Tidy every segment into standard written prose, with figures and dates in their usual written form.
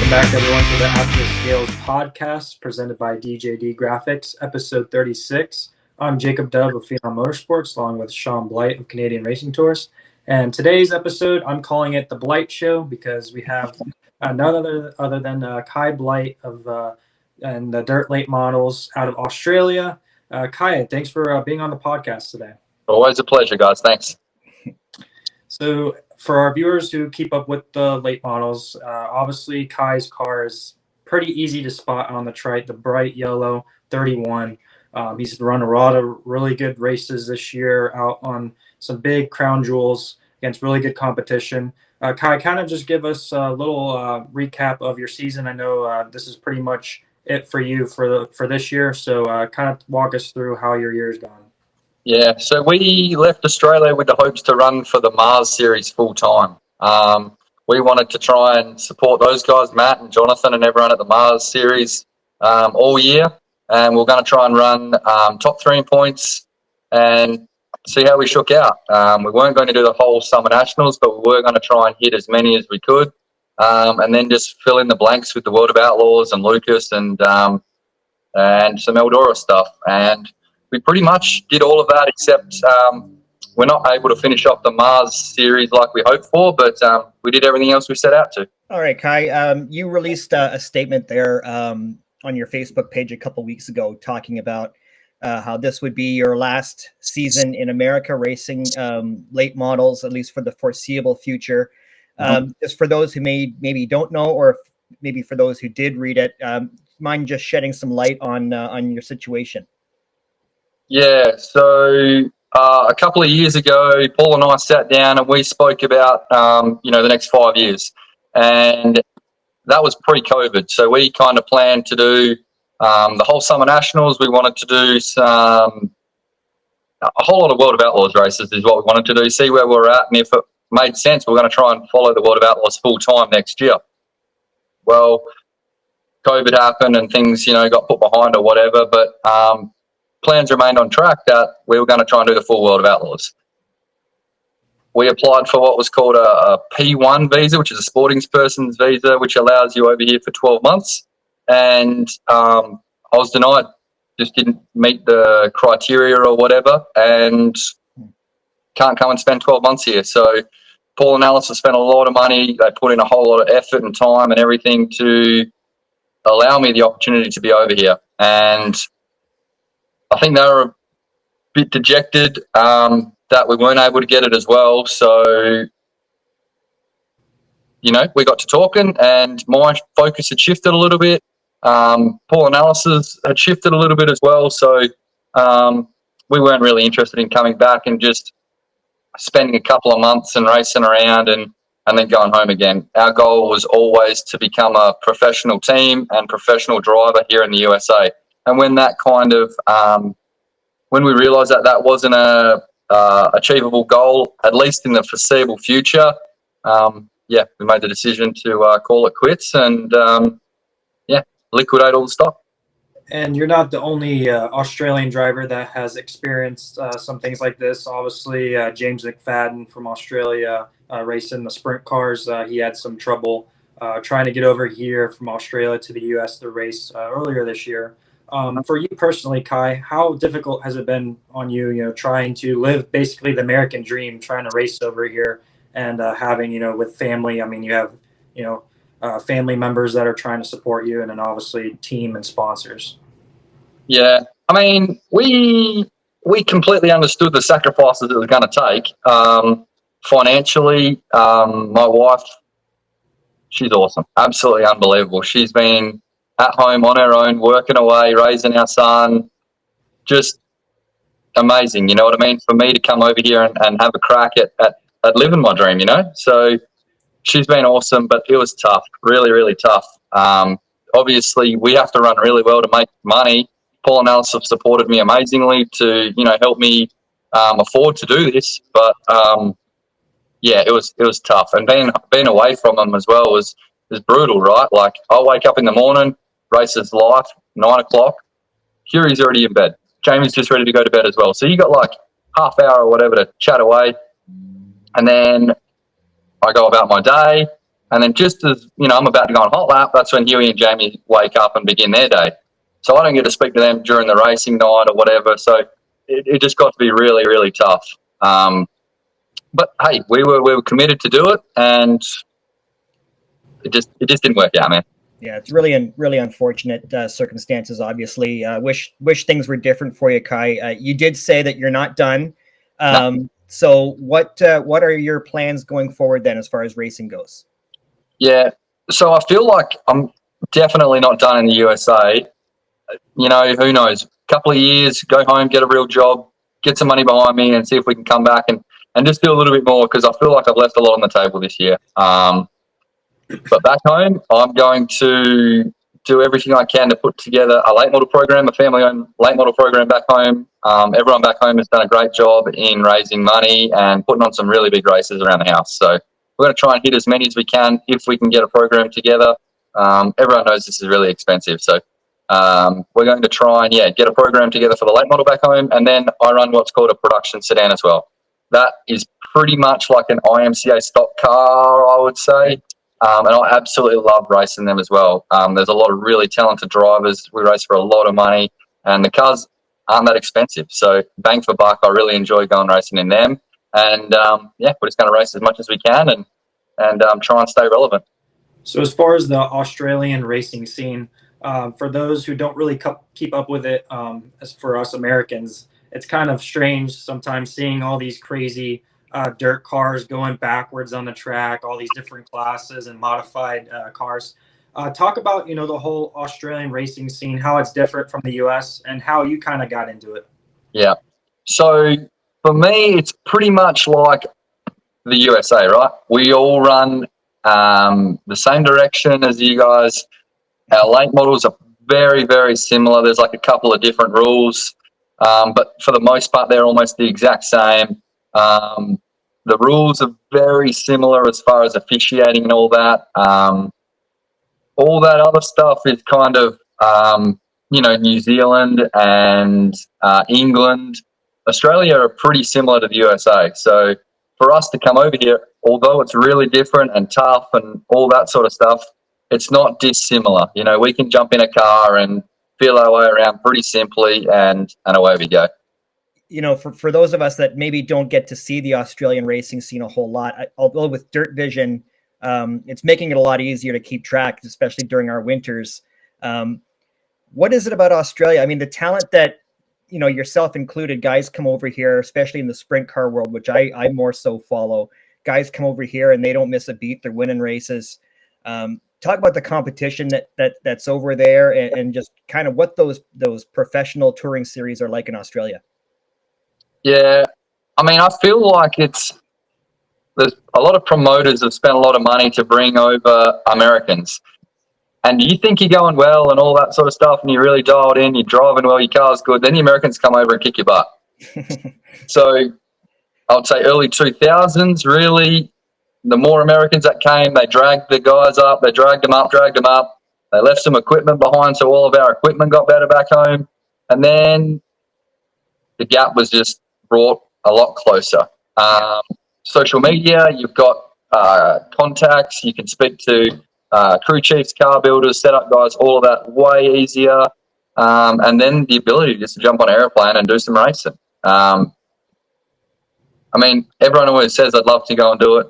Welcome back, everyone, to the After the Scales podcast presented by DJD Graphics, episode 36. I'm Jacob Dove of Phenom Motorsports, along with Shaun Blight of Canadian Racing Tours. And today's episode, I'm calling it the Blight Show because we have none other than KYE BLIGHT of and the Dirt Late Models out of Australia. KYE, thanks for being on the podcast today. Always a pleasure, guys. Thanks. So for our viewers who keep up with the late models, obviously KYE's car is pretty easy to spot on the trike, the bright yellow 31. He's run a lot of really good races this year out on some big crown jewels against really good competition. KYE, kind of just give us a little recap of your season. I know this is pretty much it for you for this year, so kind of walk us through how your year's gone. Yeah, so we left Australia with the hopes to run for the Mars Series full time. We wanted to try and support those guys, Matt and Jonathan and everyone at the Mars Series all year. And we're going to try and run top 3 in points and see how we shook out. We weren't going to do the whole Summer Nationals, but we were going to try and hit as many as we could. And then just fill in the blanks with the World of Outlaws and Lucas and some Eldora stuff. And we pretty much did all of that, except we're not able to finish off the Mars Series like we hoped for, but we did everything else we set out to. All right, KYE, you released a statement there on your Facebook page a couple weeks ago talking about how this would be your last season in America racing late models, at least for the foreseeable future. Just for those who maybe don't know, or maybe for those who did read it, mind just shedding some light on your situation? Yeah, so a couple of years ago, Paul and I sat down and we spoke about, the next 5 years. And that was pre-COVID. So we kind of planned to do the whole Summer Nationals. We wanted to do a whole lot of World of Outlaws races is what we wanted to do, see where we're at. And if it made sense, we're going to try and follow the World of Outlaws full time next year. Well, COVID happened and things, got put behind or whatever. But plans remained on track that we were going to try and do the full World of Outlaws. We applied for what was called a P1 visa, which is a sporting person's visa, which allows you over here for 12 months. And I was denied, just didn't meet the criteria or whatever, and can't come and spend 12 months here. So Paul and Alice have spent a lot of money. They put in a whole lot of effort and time and everything to allow me the opportunity to be over here. And I think they were a bit dejected that we weren't able to get it as well. So, we got to talking and my focus had shifted a little bit. Paul and Alice's had shifted a little bit as well. So we weren't really interested in coming back and just spending a couple of months and racing around and then going home again. Our goal was always to become a professional team and professional driver here in the USA. And when that kind of, when we realised that wasn't a achievable goal, at least in the foreseeable future, we made the decision to call it quits and, liquidate all the stock. And you're not the only Australian driver that has experienced some things like this. Obviously, James McFadden from Australia racing the sprint cars. He had some trouble trying to get over here from Australia to the U.S. to race earlier this year. For you personally, KYE, how difficult has it been on you, trying to live basically the American dream, trying to race over here and having, with family, you have, family members that are trying to support you and then obviously team and sponsors? Yeah, we completely understood the sacrifices it was going to take. Financially, my wife, she's awesome, absolutely unbelievable. She's been at home on her own, working away, raising our son, just amazing, you know what I mean? For me to come over here and have a crack at living my dream, So she's been awesome, but it was tough, really, really tough. Obviously, we have to run really well to make money. Paul and Alice have supported me amazingly to, help me afford to do this. But, it was tough. And being away from them as well was brutal, right? Like, I'll wake up in the morning, races live, 9 o'clock. Curie's already in bed. Jamie's just ready to go to bed as well. So you got like half hour or whatever to chat away. And then I go about my day. And then just as, I'm about to go on hot lap, that's when Huey and Jamie wake up and begin their day. So I don't get to speak to them during the racing night or whatever. So it just got to be really, really tough. But hey, we were committed to do it, and it just didn't work out, man. Yeah, it's really unfortunate circumstances. Obviously, wish things were different for you, Kai. You did say that you're not done. No. So what are your plans going forward then, as far as racing goes? Yeah, so I feel like I'm definitely not done in the USA. Who knows? A couple of years, go home, get a real job, get some money behind me, and see if we can come back and just do a little bit more, because I feel like I've left a lot on the table this year. But back home, I'm going to do everything I can to put together a late model program, a family-owned late model program back home. Everyone back home has done a great job in raising money and putting on some really big races around the house. So we're going to try and hit as many as we can if we can get a program together. Everyone knows this is really expensive. So we're going to try and, get a program together for the late model back home. And then I run what's called a production sedan as well. That is pretty much like an IMCA stock car, I would say. And I absolutely love racing them as well. There's a lot of really talented drivers. We race for a lot of money, and the cars aren't that expensive. So bang for buck, I really enjoy going racing in them. And we're just going to race as much as we can and try and stay relevant. So as far as the Australian racing scene, for those who don't really keep up with it, as for us Americans, it's kind of strange sometimes seeing all these crazy dirt cars going backwards on the track, all these different classes and modified cars. Talk about, the whole Australian racing scene, how it's different from the US and how you kind of got into it. Yeah. So for me, it's pretty much like the USA, right? We all run the same direction as you guys. Our late models are very, very similar. There's like a couple of different rules, but for the most part, they're almost the exact same. The rules are very similar as far as officiating and all that. All that other stuff is kind of, New Zealand and England. Australia are pretty similar to the USA. So for us to come over here, although it's really different and tough and all that sort of stuff, it's not dissimilar. We can jump in a car and feel our way around pretty simply, and away we go. For those of us that maybe don't get to see the Australian racing scene a whole lot, although with Dirt Vision, it's making it a lot easier to keep track, especially during our winters. What is it about Australia? I mean, the talent that, yourself included, guys come over here, especially in the sprint car world, which I more so follow. Guys come over here and they don't miss a beat. They're winning races. Talk about the competition that's over there, and just kind of what those professional touring series are like in Australia. Yeah, I mean, I feel like there's a lot of promoters have spent a lot of money to bring over Americans. And you think you're going well and all that sort of stuff, and you're really dialed in, you're driving well, your car's good, then the Americans come over and kick your butt. So I would say early 2000s, really, the more Americans that came, they dragged the guys up, they dragged them up. They left some equipment behind, so all of our equipment got better back home. And then the gap was just brought a lot closer. Social media, you've got contacts, you can speak to crew chiefs, car builders, setup guys, all of that way easier. And then the ability just to jump on an airplane and do some racing. I mean, everyone always says I'd love to go and do it,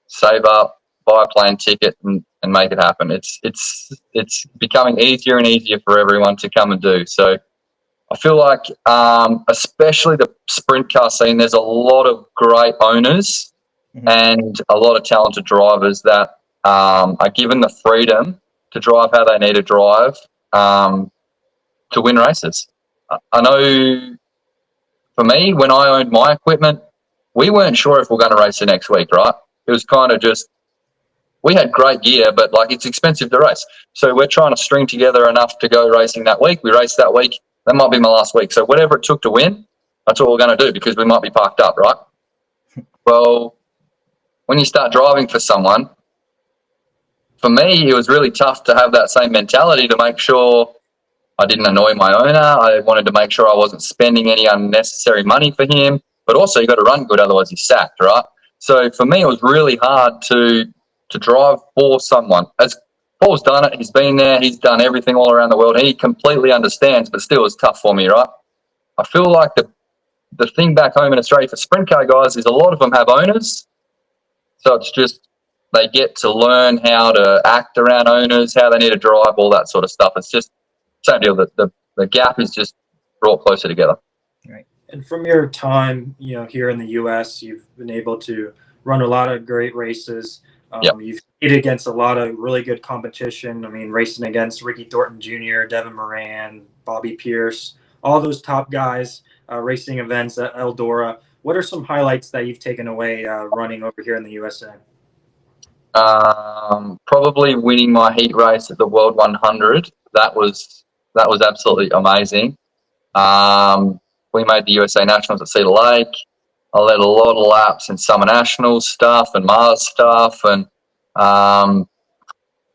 save up, buy a plane ticket and make it happen. It's becoming easier and easier for everyone to come and do. So I feel like, especially the sprint car scene, there's a lot of great owners and a lot of talented drivers that are given the freedom to drive how they need to drive to win races. I know for me, when I owned my equipment, we weren't sure if we're going to race the next week, right? It was kind of just, we had great gear, but it's expensive to race. So we're trying to string together enough to go racing that week. We race that week. That might be my last week. So whatever it took to win, that's what we're going to do, because we might be parked up, right? Well, when you start driving for someone, for me, it was really tough to have that same mentality to make sure I didn't annoy my owner. I wanted to make sure I wasn't spending any unnecessary money for him, but also you got to run good, otherwise he's sacked, right? So for me, it was really hard to to drive for someone. As Paul's done it, he's been there, he's done everything all around the world. He completely understands, but still, it's tough for me, right? I feel like the thing back home in Australia for sprint car guys is a lot of them have owners, so it's just they get to learn how to act around owners, how they need to drive, all that sort of stuff. It's just same deal. The gap is just brought closer together. Right. And from your time, here in the U.S., you've been able to run a lot of great races. Yep. You've competed against a lot of really good competition. I mean, racing against Ricky Thornton Jr., Devin Moran, Bobby Pierce, all those top guys, racing events at Eldora. What are some highlights that you've taken away running over here in the USA? Probably winning my heat race at the World 100. That was absolutely amazing. We made the USA Nationals at Cedar Lake. I led a lot of laps in Summer Nationals stuff and Mars stuff, and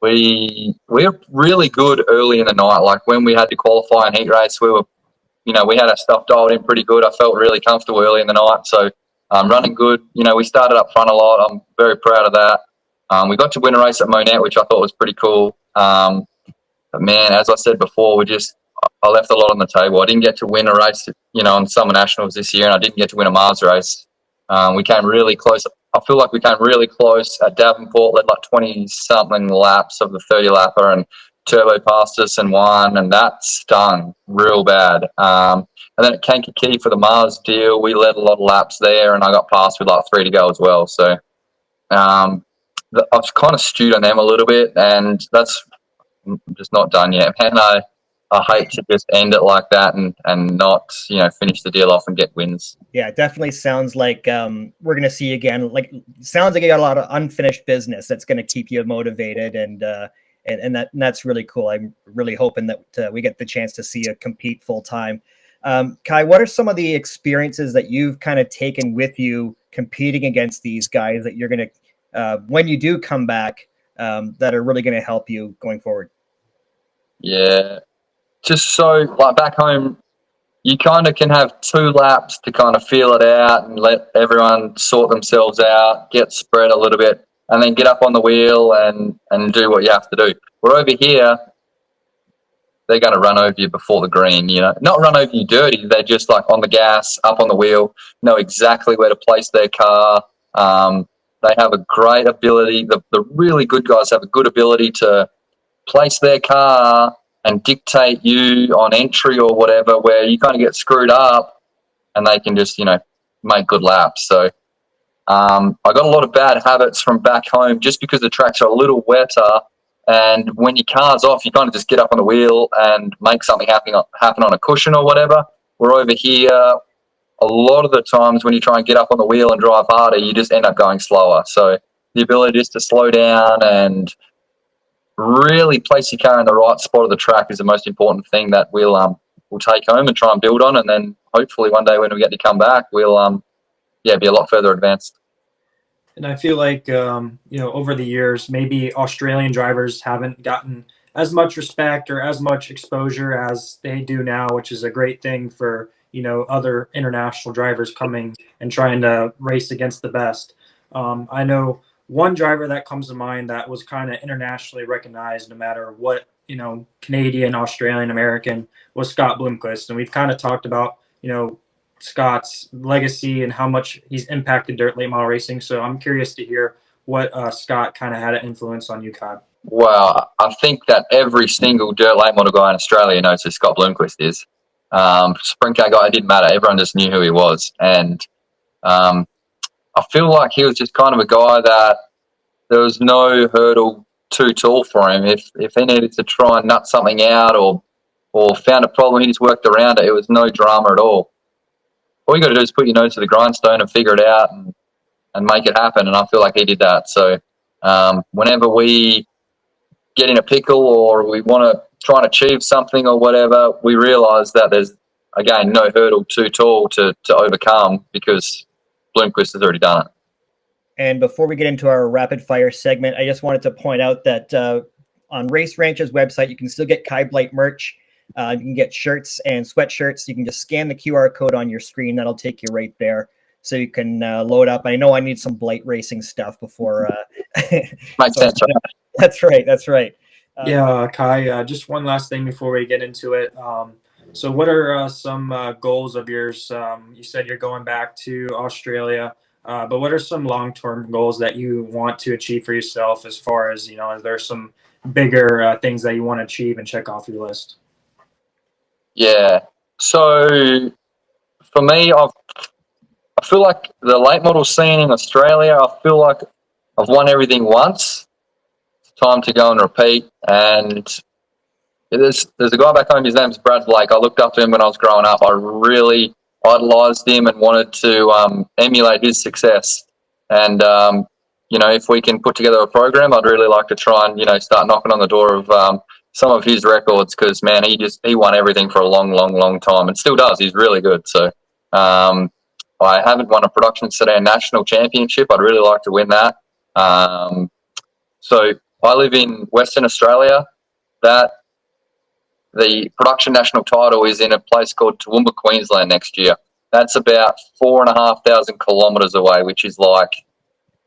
we were really good early in the night. Like when we had to qualify in heat race, we had our stuff dialed in pretty good. I felt really comfortable early in the night, so running good. We started up front a lot. I'm very proud of that. We got to win a race at Monette, which I thought was pretty cool. But man, as I said before, I left a lot on the table. I didn't get to win a race, on Summer Nationals this year, and I didn't get to win a Mars race. We came really close. I feel like we came really close at Davenport, led like 20-something laps of the 30-lapper, and Turbo passed us and won, and that stung real bad. And then at Kankakee for the Mars deal, we led a lot of laps there, and I got passed with like 3 to go as well. So I've kind of stewed on them a little bit, and that's just not done yet, man. I hate to just end it like that and not, finish the deal off and get wins. Yeah, it definitely sounds like we're going to see you again. Like, sounds like you got a lot of unfinished business that's going to keep you motivated, and that's really cool. I'm really hoping that we get the chance to see you compete full time. Kai, what are some of the experiences that you've kind of taken with you competing against these guys that you're going to, when you do come back, that are really going to help you going forward? Yeah. Just so, like back home, you kind of can have 2 laps to kind of feel it out and let everyone sort themselves out, get spread a little bit, and then get up on the wheel and do what you have to do. We're over here, they're going to run over you before the green, Not run over you dirty, they're just like on the gas, up on the wheel, know exactly where to place their car. They have a great ability. The really good guys have a good ability to place their car and dictate you on entry or whatever, where you kind of get screwed up and they can just, make good laps. So I got a lot of bad habits from back home just because the tracks are a little wetter, and when your car's off, you kind of just get up on the wheel and make something happen on a cushion or whatever. We're over here, a lot of the times when you try and get up on the wheel and drive harder, you just end up going slower. So the ability just to slow down and really place your car in the right spot of the track is the most important thing that we'll take home and try and build on, and then hopefully one day when we get to come back, we'll be a lot further advanced. And I feel like over the years, maybe Australian drivers haven't gotten as much respect or as much exposure as they do now, which is a great thing for other international drivers coming and trying to race against the best. I know one driver that comes to mind that was kind of internationally recognized no matter what, Canadian, Australian, American, was Scott Bloomquist. And we've kind of talked about, Scott's legacy and how much he's impacted dirt late model racing. So I'm curious to hear what Scott kind of had an influence on you, Kai. Well, I think that every single dirt late model guy in Australia knows who Scott Bloomquist is. Sprint car guy, it didn't matter. Everyone just knew who he was. And I feel like he was just kind of a guy that there was no hurdle too tall for him. If he needed to try and nut something out or found a problem, he just worked around it. It was no drama at all. All you got to do is put your nose to the grindstone and figure it out and make it happen. And I feel like he did that. So whenever we get in a pickle or we want to try and achieve something or whatever, we realise that there's, again, no hurdle too tall to overcome because Bloomquist has already done it. And before we get into our rapid fire segment, I just wanted to point out that on Race Ranch's website, you can still get KYE BLIGHT merch. You can get shirts and sweatshirts. You can just scan the QR code on your screen. That'll take you right there. so you can load up. I know I need some Blight racing stuff before. Makes sense, right? That's right. That's right. Yeah, Kai, just one last thing before we get into it. So what are some goals of yours? You said you're going back to Australia, but what are some long-term goals that you want to achieve for yourself as far as, is there some bigger things that you want to achieve and check off your list? Yeah. So for me, I feel like the late model scene in Australia, I feel like I've won everything once. It's time to go and repeat. And there's a guy back home, his name's Brad Blake. I looked up to him when I was growing up. I really idolised him and wanted to emulate his success. And, if we can put together a program, I'd really like to try and, start knocking on the door of some of his records because, man, he won everything for a long, long, long time and still does. He's really good. So I haven't won a production sedan national championship. I'd really like to win that. So I live in Western Australia. The production national title is in a place called Toowoomba, Queensland next year. That's about 4,500 kilometres away, which is like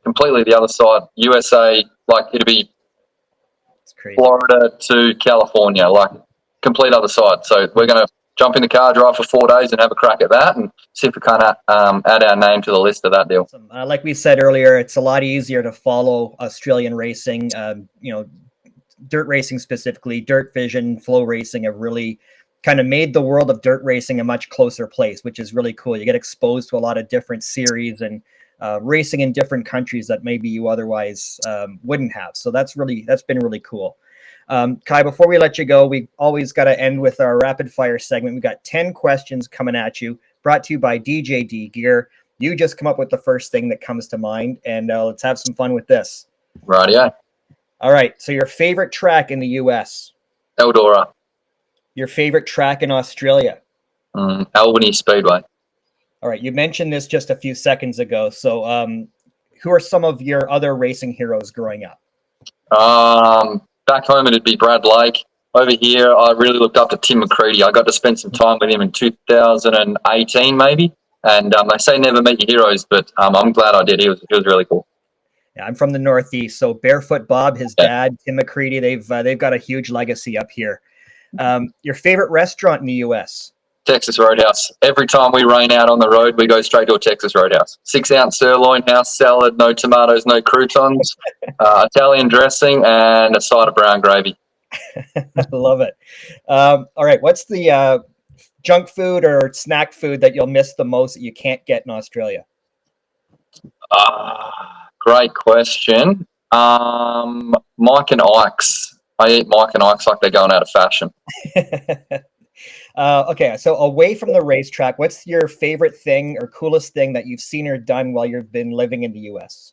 completely the other side. USA, like it'd be Florida to California, like complete other side. So we're going to jump in the car, drive for 4 days and have a crack at that and see if we can add our name to the list of that deal. Like we said earlier, it's a lot easier to follow Australian racing, dirt racing specifically. Dirt Vision, Flow Racing have really kind of made the world of dirt racing a much closer place, which is really cool. You get exposed to a lot of different series and racing in different countries that maybe you otherwise wouldn't have. So that's been really cool. Kai, before we let you go, we've always got to end with our rapid fire segment. We've got 10 questions coming at you, brought to you by DJD Gear. You just come up with the first thing that comes to mind, and let's have some fun with this. Rightio. All right. So your favorite track in the U.S.? Eldora. Your favorite track in Australia? Albany Speedway. All right. You mentioned this just a few seconds ago. So who are some of your other racing heroes growing up? Back home, it'd be Brad Blake. Over here, I really looked up to Tim McCready. I got to spend some time with him in 2018, maybe. And they say never meet your heroes, but I'm glad I did. He was really cool. Yeah, I'm from the Northeast, so Barefoot Bob, his dad, Tim McCready, they've got a huge legacy up here. Your favorite restaurant in the U.S.? Texas Roadhouse. Every time we rain out on the road, we go straight to a Texas Roadhouse. 6-ounce sirloin, house salad, no tomatoes, no croutons, Italian dressing, and a side of brown gravy. I love it. All right, what's the junk food or snack food that you'll miss the most that you can't get in Australia? Great question. Mike and Ike's. I eat Mike and Ike's like they're going out of fashion. Okay, so away from the racetrack, what's your favorite thing or coolest thing that you've seen or done while you've been living in the U.S.?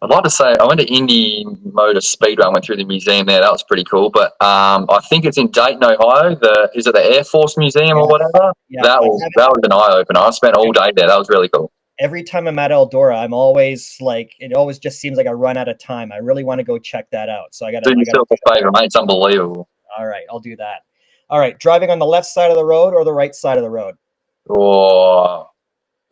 I'd like to say I went to Indy Motor Speedway. I went through the museum there. That was pretty cool. But I think it's in Dayton, Ohio. Is it the Air Force Museum or whatever? Yeah, that was an eye opener. I spent all day there. That was really cool. Every time I'm at Eldora, I'm always like, it always just seems like I run out of time. I really want to go check that out. So I got to do yourself a favor, mate. It's unbelievable. All right, I'll do that. All right, driving on the left side of the road or the right side of the road? Oh.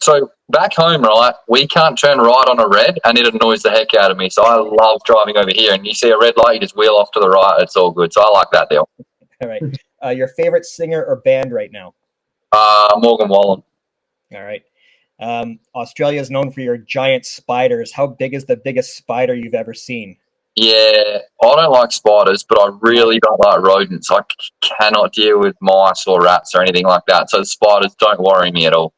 So back home, right, we can't turn right on a red and it annoys the heck out of me. So I love driving over here and you see a red light, you just wheel off to the right. It's all good. So I like that deal. All right. Your favorite singer or band right now? Morgan Wallen. All right. Australia is known for your giant spiders. How big is the biggest spider you've ever seen? Yeah, I don't like spiders, but I really don't like rodents. I cannot deal with mice or rats or anything like that. So the spiders don't worry me at all.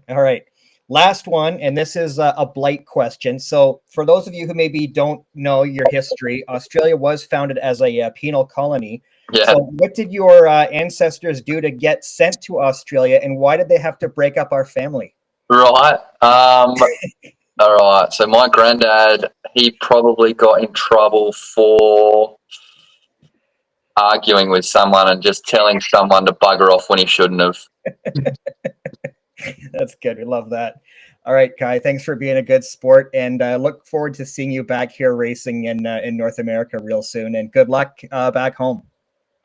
All right. Last one, and this is a blight question. So for those of you who maybe don't know your history, Australia was founded as a penal colony. Yeah. So what did your ancestors do to get sent to Australia, and why did they have to break up our family? Right. All right. So my granddad, he probably got in trouble for arguing with someone and just telling someone to bugger off when he shouldn't have. That's good. We love that. All right, Kai, thanks for being a good sport, and look forward to seeing you back here racing in North America real soon, and good luck back home.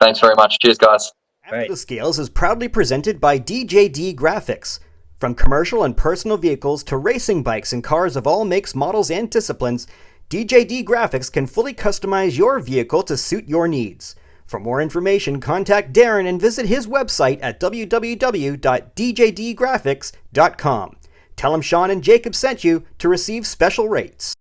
Thanks very much. Cheers, guys. Right. After the Scales is proudly presented by DJD Graphics. From commercial and personal vehicles to racing bikes and cars of all makes, models, and disciplines, DJD Graphics can fully customize your vehicle to suit your needs. For more information, contact Darren and visit his website at www.djdgraphics.com. Tell him Shaun and Jacob sent you to receive special rates.